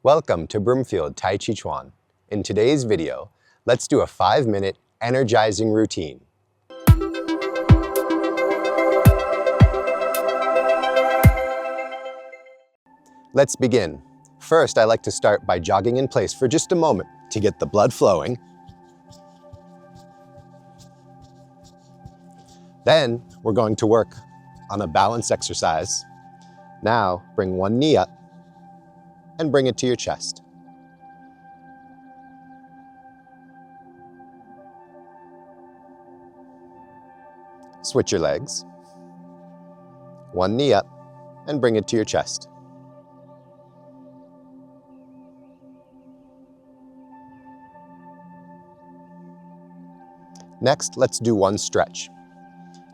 Welcome to Broomfield Tai Chi Chuan. In today's video, let's do a 5-minute energizing routine. Let's begin. First, I like to start by jogging in place for just a moment to get the blood flowing. Then, we're going to work on a balance exercise. Now, bring one knee up and bring it to your chest. Switch your legs. One knee up and bring it to your chest. Next, let's do one stretch.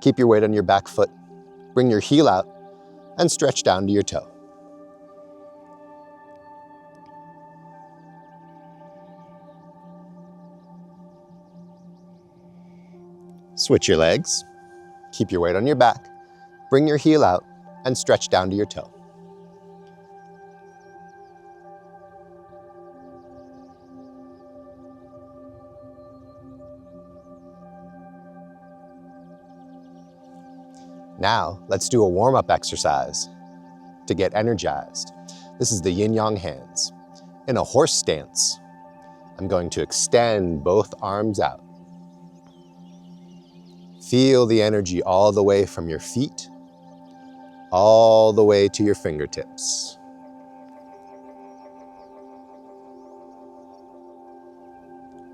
Keep your weight on your back foot. Bring your heel out and stretch down to your toe. Switch your legs. Keep your weight on your back. Bring your heel out and stretch down to your toe. Now, let's do a warm-up exercise to get energized. This is the Yin-yang hands. In a horse stance, I'm going to extend both arms out. Feel the energy all the way from your feet, all the way to your fingertips.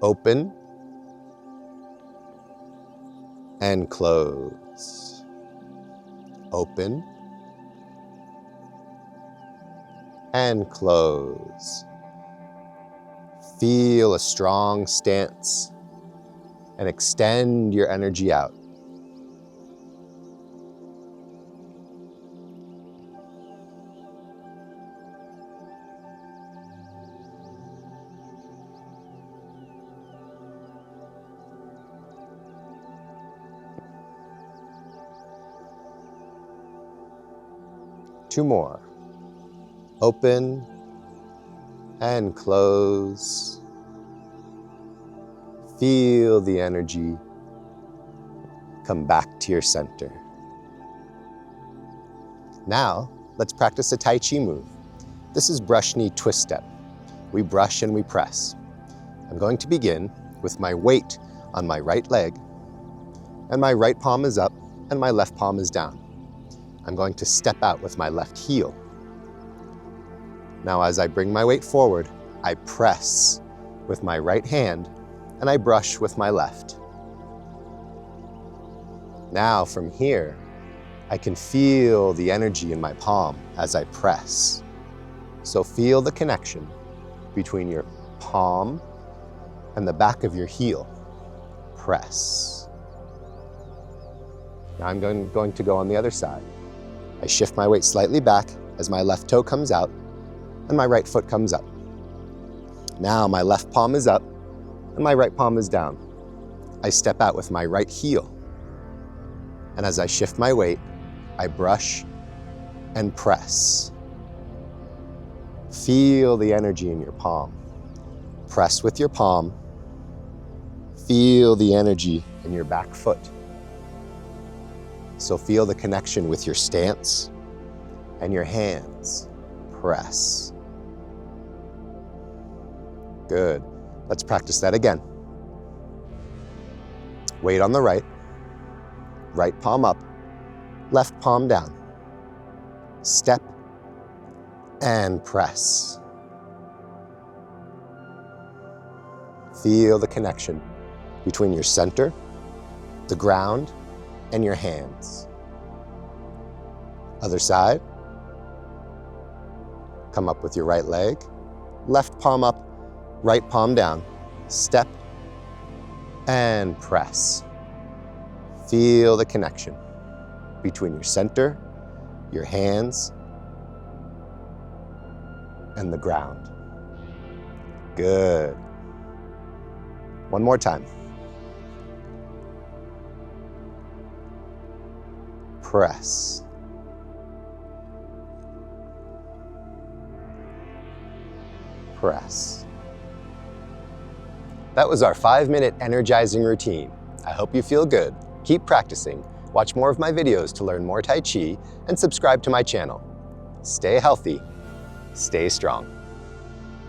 Open and close. Open and close. Feel a strong stance and extend your energy out. Two more. Open and close. Feel the energy come back to your center. Now, let's practice a Tai Chi move. This is brush knee twist step. We brush and we press. I'm going to begin with my weight on my right leg, and my right palm is up and my left palm is down. I'm going to step out with my left heel. Now, as I bring my weight forward, I press with my right hand and I brush with my left. Now, from here, I can feel the energy in my palm as I press. So feel the connection between your palm and the back of your heel. Press. Now I'm going to go on the other side. I shift my weight slightly back as my left toe comes out and my right foot comes up. Now my left palm is up and my right palm is down. I step out with my right heel. And as I shift my weight, I brush and press. Feel the energy in your palm. Press with your palm. Feel the energy in your back foot. So feel the connection with your stance and your hands. Press. Good. Let's practice that again. Weight on the right. Right palm up. Left palm down. Step and press. Feel the connection between your center, the ground, and your hands. Other side. Come up with your right leg. Left palm up, right palm down. Step and press. Feel the connection between your center, your hands, and the ground. Good. One more time. Press. press. That was our 5-minute energizing routine. I hope you feel good. Keep practicing. Watch more of my videos to learn more Tai Chi and subscribe to my channel. Stay healthy. Stay strong.